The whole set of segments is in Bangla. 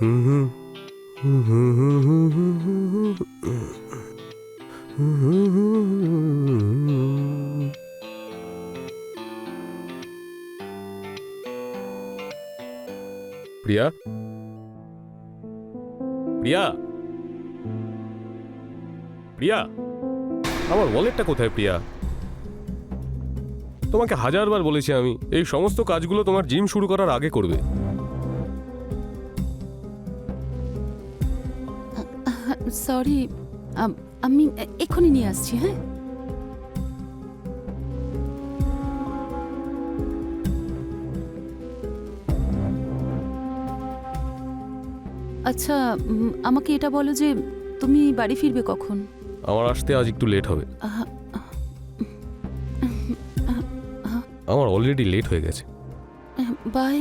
প্রিয়া, প্রিয়া, প্রিয়া, আমার ওয়ালেটটা কোথায়? প্রিয়া, তোমাকে হাজারবার বলেছি আমি, এই সমস্ত কাজগুলো তোমার জিম শুরু করার আগে করবে। সরি, আমি এক্ষুনি নিয়ে আসছি। হ্যাঁ, আচ্ছা, আমাকে এটা বলো যে তুমি বাড়ি ফিরবে কখন? আমার আসতে আজ একটু লেট হবে। আমার অলরেডি লেট হয়ে গেছে। বাই।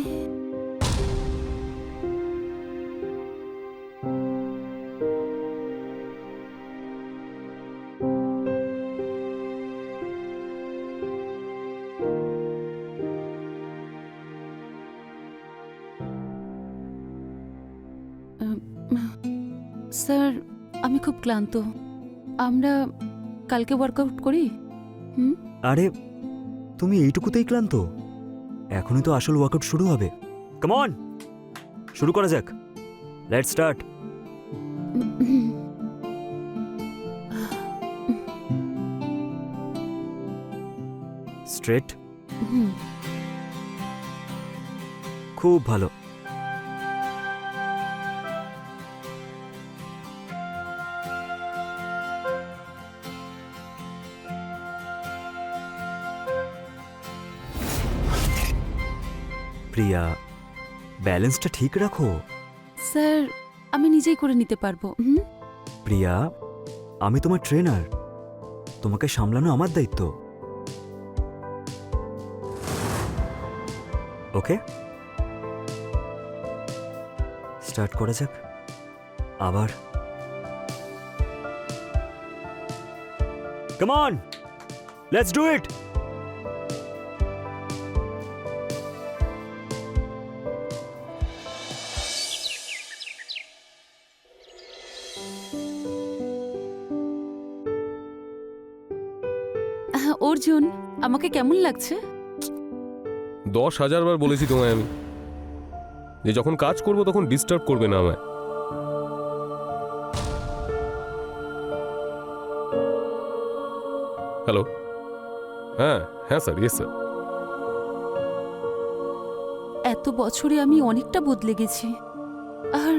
স্যার, আমি খুব ক্লান্ত। আমরা কালকে ওয়ার্কআউট করি। আরে তুমি এইটুকুতেই ক্লান্ত? এখনই তো আসল ওয়ার্কআউট শুরু হবে। কাম অন, শুরু করা যাক। Let's start. স্ট্রেট, খুব ভালো। প্রিয়া, ব্যালেন্সটা ঠিক রাখো। স্যার, আমি নিজেই করে নিতে পারবো। প্রিয়া, আমি তোমার ট্রেনার, তোমাকে সামলানো আমার দায়িত্ব। ওকে, স্টার্ট করা যাক। আবার come on, let's do it. Arjun, আমাকে কেমন লাগছে? 10,000 বার বলেছি তোমায় আমি যে যখন কাজ করব তখন ডিস্টার্ব করবে না আমায়। হ্যালো, হ্যাঁ হ্যাঁ স্যার, ইয়েস স্যার। এত বছরে আমি অনেকটা বদলে গেছি, আর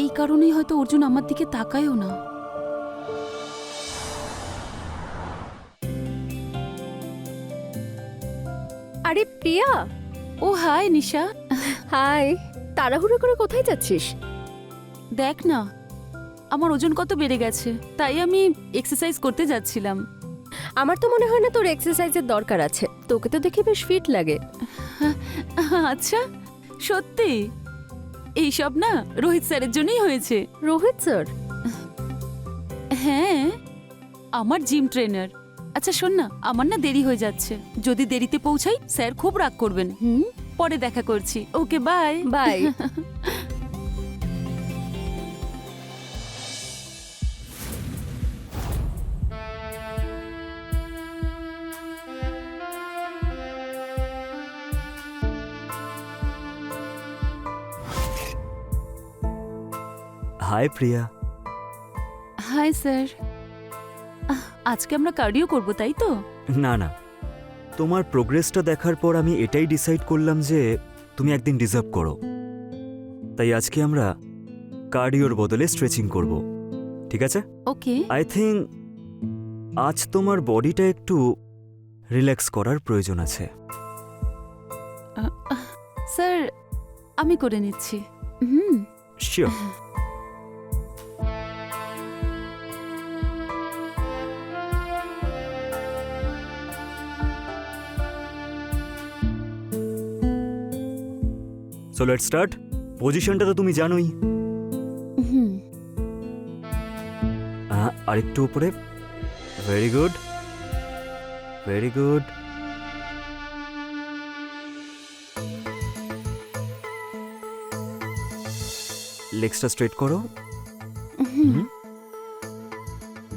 এই কারণেই হয়তো অর্জুন আমার দিকে তাকায়ও না। আরে প্রিয়া। ও হাই নিশা। হাই, তাড়াহুড়ো করে কোথায় যাচ্ছিস? দেখ না, আমার ওজন কত বেড়ে গেছে, তাই আমি এক্সারসাইজ করতে যাচ্ছিলাম। আমার তো মনে হয় না তোর এক্সারসাইজের দরকার আছে, তোকে তো দেখে বেশ ফিট লাগে। আচ্ছা, সত্যি? এইসব না রোহিত স্যারের জন্যই হয়েছে। রোহিত স্যার? হ্যাঁ, আমার জিম ট্রেনার। আচ্ছা শোন না, আমার না দেরি হয়ে যাচ্ছে, যদি দেরিতে পৌঁছাই স্যার খুব রাগ করবেন। পরে দেখা করছি। Okay, bye bye. Hi Priya. Hi sir. আজকে আমরা কার্ডিও করব, তাই তো? না না, তোমার প্রোগ্রেসটা দেখার পর আমি এটাই ডিসাইড করলাম যে তুমি একদিন ডিজার্ভ করো, তাই আজকে আমরা কার্ডিওর বদলে স্ট্রেচিং করব, ঠিক আছে? ওকে। আই থিঙ্ক আজ তোমার বডিটা একটু রিল্যাক্স করার প্রয়োজন আছে। স্যার, আমি করে নিচ্ছি। শিওর। So let's start. পজিশনটা তো তুমি জানোই। আরেকটু উপরে। Very good, very good. লেগসটা স্ট্রেট করো।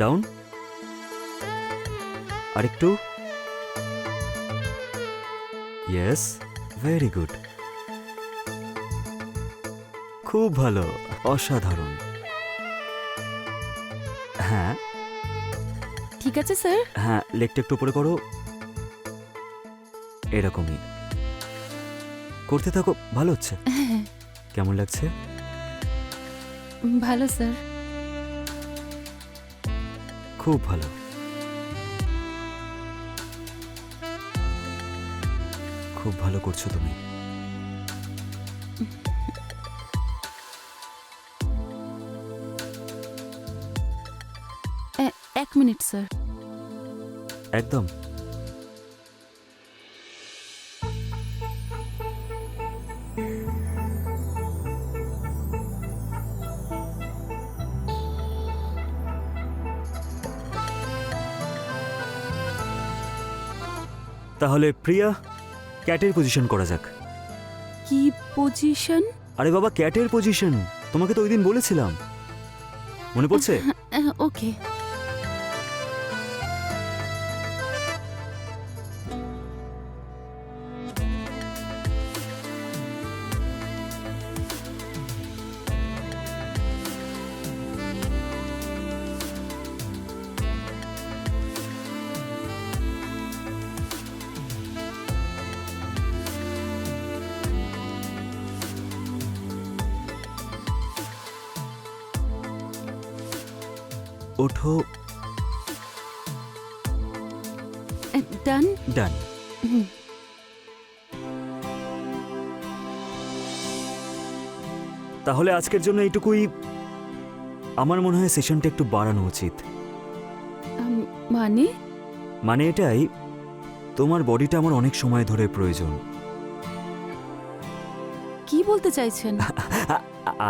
ডাউন, আরেকটু। ইয়েস, ভেরি গুড, খুব ভালো, অসাধারণ। হ্যাঁ ঠিক আছে স্যার। হ্যাঁ, লেগটা একটু উপরে করো, এরকমই করতে থাকো, ভালো হচ্ছে। কেমন লাগছে? ভালো স্যার। খুব ভালো, খুব ভালো করছো তুমি। এক মিনিট স্যার। একদম। তাহলে প্রিয়া, ক্যাটের পজিশন করা যাক। কি পজিশন? আরে বাবা, ক্যাটের পজিশন, তোমাকে তো ওই দিন বলেছিলাম, মনে পড়ছে? ওকে। ওঠো। ডান। ডান। তাহলে আজকের জন্য এইটুকুই। আমার মনে হয় সেশনটা একটু বাড়ানো উচিত। মানে? মানে এটাই, তোমার বডিটা আমার অনেক সময় ধরে প্রয়োজন। কি বলতে চাইছেন?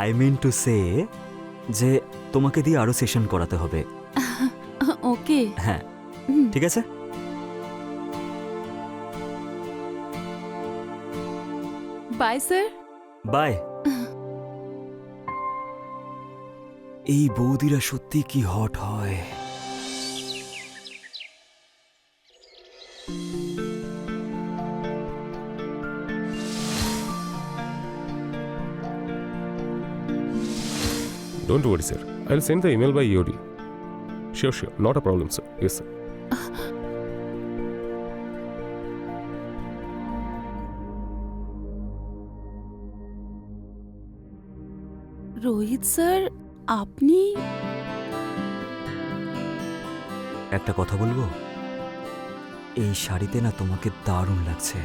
আই মিন টু সে যে তোমাকে দিয়ে আরো সেশন করাতে হবে। ওকে। হ্যাঁ, ঠিক আছে। Bye sir. বাই। এই বৌদিরা সত্যি কি হট হয়। Don't worry, sir. I'll send the email by EOD. Sure, sure. Not a problem, sir. Yes, sir. Rohit sir, আপনি? একটা কথা বলবো, এই শাড়িতে না তোমাকে দারুণ লাগছে।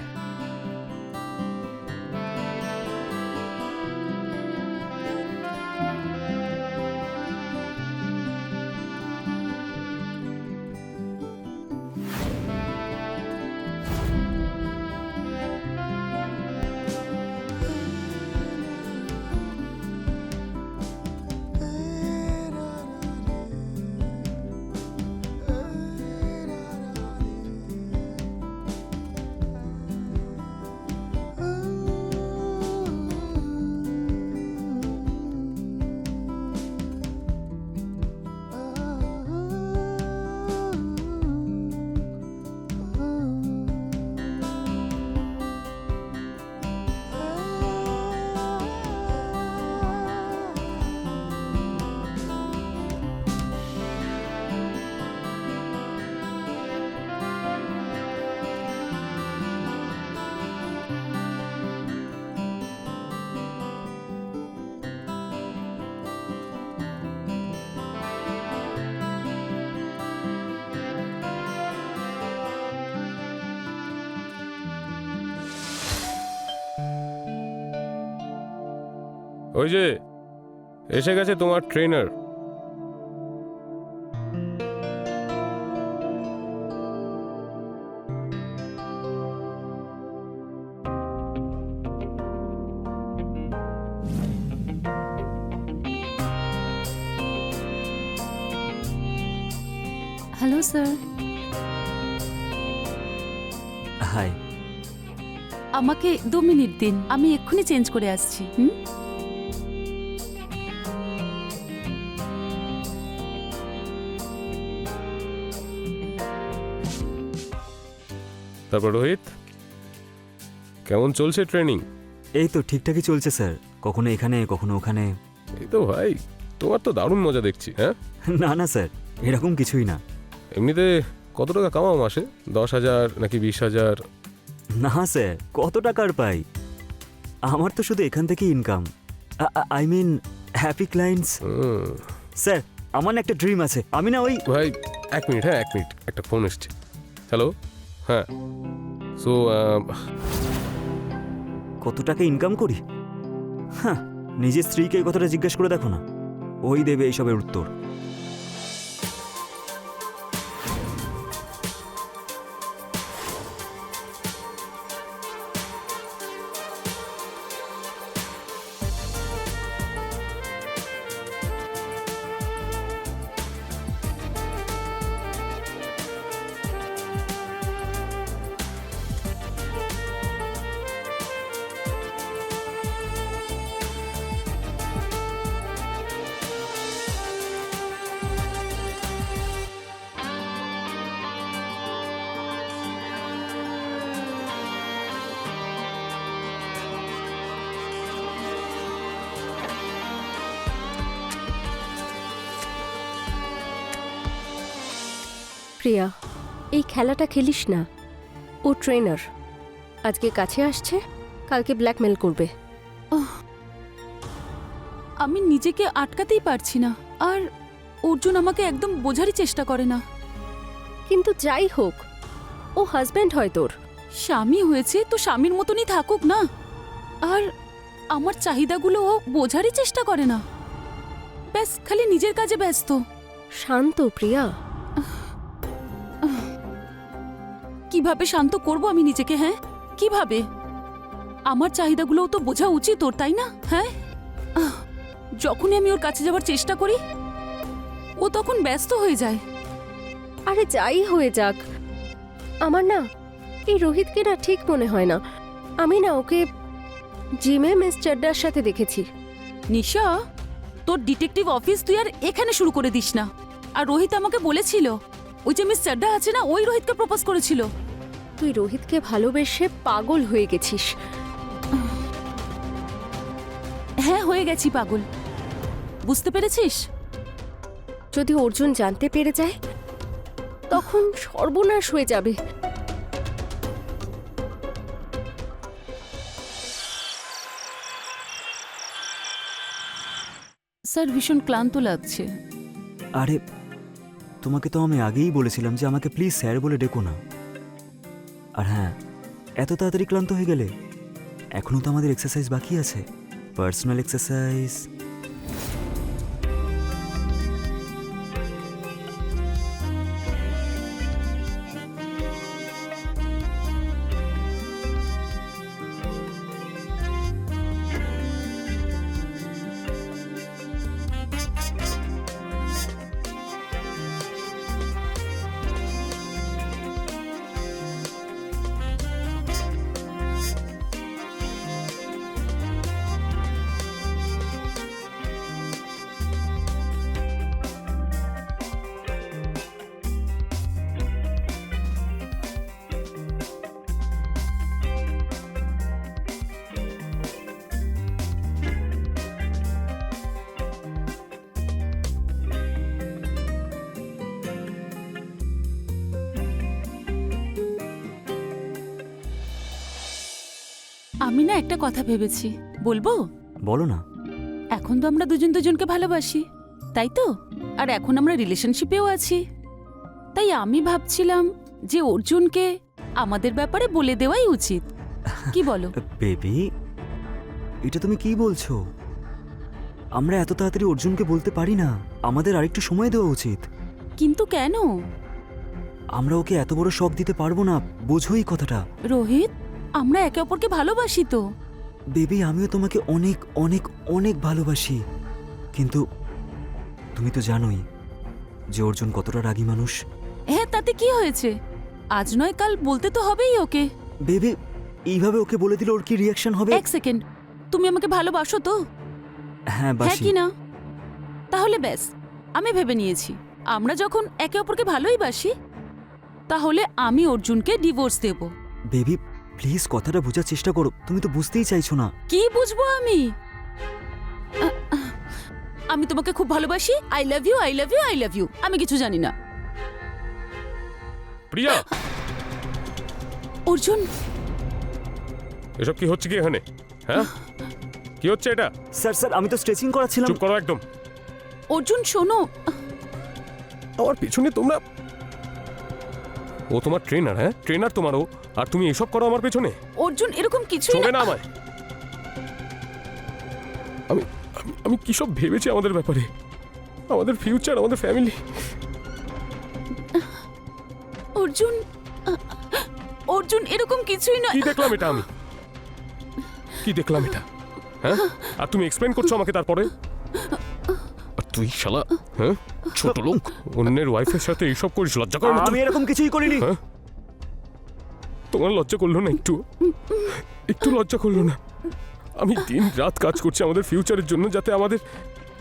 ওই যে এসে গেছে তোমার ট্রেনার। Hello sir. হাই। আমাকে 2 মিনিট দিন, আমি এক্ষুনি চেঞ্জ করে আসছি। তারপর রোহিত, কেমন চলছে ট্রেনিং? এই তো ঠিকঠাকই চলছে স্যার, কখনো এখানে কখনো ওখানে। এই তো ভাই, তোমার তো দারুণ মজা দেখছি। হ্যাঁ, না না স্যার, এরকম কিছুই না। এমনিতে কত টাকা কামাও মাসে? 10,000 নাকি 20,000? না স্যার, কত টাকার পাই? আমার তো শুধু এখান থেকেই income. I mean happy clients. Sir, আমার না একটা ড্রিম আছে, আমি না ওই ভাই 1 মিনিট, হ্যাঁ 1 মিনিট, একটা ফোন এসছে। হ্যালো, হ্যাঁ। সো কত টাকা ইনকাম করি? হ্যাঁ, নিজের স্ত্রীকে এই কথাটা জিজ্ঞেস করে দেখো না, ওই দেবে এইসবের উত্তর। প্রিয়া, এই খেলাটা খেলিস না। ও ট্রেনার, আজকে কাছে আসছে, কালকে ব্ল্যাকমেল করবে। আমি নিজেকে আটকাতেই পারছি না, আর অর্জুন আমাকে একদম বোঝারই চেষ্টা করে না। কিন্তু যাই হোক, ও হাজব্যান্ড হয় তোর। স্বামী হয়েছে তো স্বামীর মতনই থাকুক না, আর আমার চাহিদাগুলো ও বোঝারই চেষ্টা করে না। ব্যাস খালি নিজের কাজে ব্যস্ত। শান্ত প্রিয়া। কিভাবে শান্ত করব আমি নিজেকে? হ্যাঁ, কিভাবে? আমার চাহিদাগুলোও তো বোঝা উচিত ওর, তাই না? হ্যাঁ, যখনই আমি ওর কাছে যাওয়ার চেষ্টা করি ও তখন ব্যস্ত হয়ে যায়। আরে যাই হয়ে যাক, আমার না এই রোহিতকে না ঠিক মনে হয় না। আমি না ওকে জিমে মিস চাড্ডার সাথে দেখেছি। নিশা, তোর ডিটেকটিভ অফিস তুই আর এখানে শুরু করে দিস না। আর রোহিত আমাকে বলেছিল ওই যে মিস চাড্ডা আছে না, ওই রোহিতকে প্রপোজ করেছিল। তুই রোহিতকে ভালোবেসে পাগল হয়ে গেছিস। হ্যাঁ, হয়ে গেছি পাগল, বুঝতে পেরেছিস? যদি অর্জুন জানতে পেরে যায় তখন সর্বনাশ হয়ে যাবে। স্যার, ভীষণ ক্লান্ত লাগছে। আরে, তোমাকে তো আমি আগেই বলেছিলাম যে আমাকে প্লিজ স্যার বলে ডেকো না। আর হ্যাঁ, এত তাড়াতাড়ি ক্লান্ত হয়ে গেলে? এখনো তো আমাদের এক্সারসাইজ বাকি আছে, পার্সোনাল এক্সারসাইজ। আমি না একটা কথা ভেবেছি, বলবো? বলো না। এখন তো আমরা দুজন দুজনকে ভালোবাসি, তাই তো? আর এখন আমরা রিলেশনশিপেও আছি। তাই আমি ভাবছিলাম যে অর্জুনকে আমাদের ব্যাপারে বলে দেওয়াই উচিত। কি বলো? বেবি, এটা তুমি কি বলছো? আমরা এত তাড়াতাড়ি অর্জুনকে বলতে পারি না, আমাদের আরেকটু সময় দেওয়া উচিত। কিন্তু কেন? আমরা ওকে এত বড় শক দিতে পারবো না, বোঝোই কথাটা। রোহিত, আমরা একে অপরকে ভালোবাসি তো। বেবি, আমিও তোমাকে অনেক অনেক অনেক ভালোবাসি, কিন্তু তুমি তো জানোই যে অর্জুন কতটা রাগী মানুষ। হ্যাঁ, তাতে কি হয়েছে? আজ নয় কাল বলতে তো হবেই ওকে। বেবি, এইভাবে ওকে বলে দিলে ওর কি রিয়াকশন হবে? এক সেকেন্ড, তুমি আমাকে ভালোবাসো তো? হ্যাঁ, হ্যাঁ বাসি। কি না? তাহলে ব্যাস, আমি ভেবে নিয়েছি আমরা যখন একে অপরকে ভালোই বাসি, তাহলে আমি অর্জুনকে ডিভোর্স দেব। বেবি প্লিজ কথাটা বোঝার চেষ্টা করো, তুমি তো বুঝতেই চাইছো না। কি বুঝবো আমি? আমি তোমাকে খুব ভালোবাসি। I love you, I love you, I love you. আমি কিছু জানি না। প্রিয়া, অর্জুন, এসব কি হচ্ছে কি এখানে? হ্যাঁ, কি হচ্ছে এটা? স্যার স্যার আমি তো স্ট্রেচিং করাচ্ছিলাম। চুপ করো একদম। অর্জুন শোনো। আমার পিছনে তোমরা, ও তোমার ট্রেনার? হ্যাঁ, ট্রেনার তোমারও, আর তুমি এসব করো আমার পেছনে? অর্জুন এরকম কিছুই ছোবে না। না আমায়। আমি আমি- আমি কি সব ভেবেছি আমাদের ব্যাপারে, আমাদের ফিউচার, আমাদের ফ্যামিলি। অর্জুন, অর্জুন এরকম কিছুই না। কি দেখলাম এটা আমি? কি দেখলাম এটা? হ্যাঁ, আর তুমি এক্সপ্লেন করছো আমাকে তারপরে? আর তুই শালা, হ্যাঁ, ছোট লোক, অন্যের ওয়াইফের সাথে এইসব করিস, লজ্জা করে না তোর? আমি এরকম কিছুই করিনি। হ্যাঁ? তোমার লজ্জা করলো না একটু? একটু লজ্জা করলো না? আমি দিন রাত কাজ করছি আমাদের ফিউচারের জন্য, যাতে আমাদের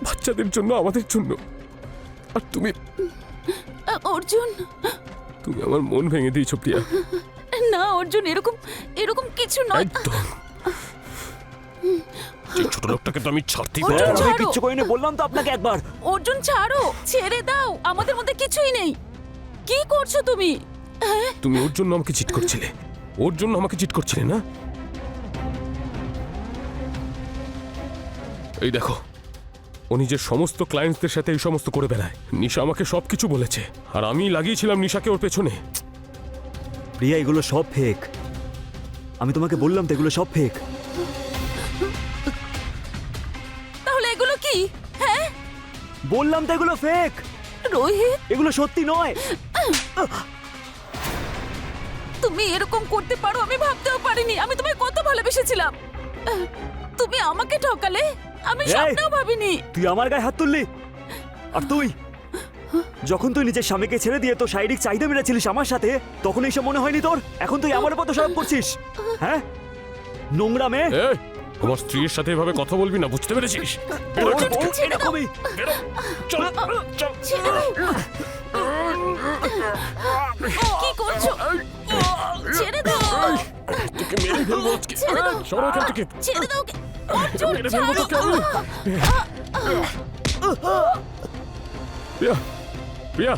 বাচ্চাদের জন্য, আমাদের জন্য, আর তুমি অর্জুন তুমি আমার মন ভেঙে দিয়েছো প্রিয়া। না, অর্জুন এরকম এরকম কিছু নয়। একদম। যে ছোট লোকটাকে তো আমি ছাড়তেই অর্জুন, পারবো না। আমি ছাড়ো। কিচ্ছু করিনি, বললাম তো আপনাকে একবার। অর্জুন ছাড়ো, ছেড়ে দাও, আমাদের মধ্যে কিছুই নেই। কি করছো তুমি? তুমি ওর জন্য আমাকে চিট করছিলে, ওর জন্য আমাকে চিট করছিলে না? এই দেখো, ও নিজের সমস্ত ক্লায়েন্টসদের সাথে এই সমস্ত করে বেড়ায়। নিশা আমাকে সবকিছু বলেছে, আর আমি লাগিয়েছিলাম নিশাকে ওর পেছনে। প্রিয়া এগুলো সব ফেক। আমি তোমাকে বললাম তো এগুলো সব ফেক। তাহলে এগুলো কি? হ্যাঁ, বললাম তো এগুলো ফেক, রোহিত এগুলো সত্যি নয়। তুমি এরকম করতে পারো আমি ভাবতেও পারিনি। আমি তোমায় কত ভালোবেসেছিলাম, তুমি আমাকে ঠকালে। আমি এই! স্বপ্নেও ভাবিনি। তুই আমার গায়ে হাত তুললি, আর তুই যখন তুই নিজের স্বামীকে ছেড়ে দিয়ে তো শারীরিক চাহিদা মেরেছিলিস আমার সাথে, তখন এইসব মনে হয়নি তোর? এখন তুই আমার উপর দোষারোপ করছিস, হ্যাঁ? নোংরা মেয়ে। এই, আমার স্ত্রীর সাথে এভাবে কথা বলবি না, বুঝতে পেরেছিস? বেরো তোর এখান থেকে, বউ এরকমই। বেরো, চল, চল। ছেড়ে দাও। কি করছো? ছেড়ে দাও। তোকে মেরে ফেলবো আজকে। ছেড়ে দাও। সরো এখান থেকে। ছেড়ে দাও ওকে। অর্জুন, মেরে ফেলবো তোকে ছাড়ো। আমি। প্রিয়া, প্রিয়া,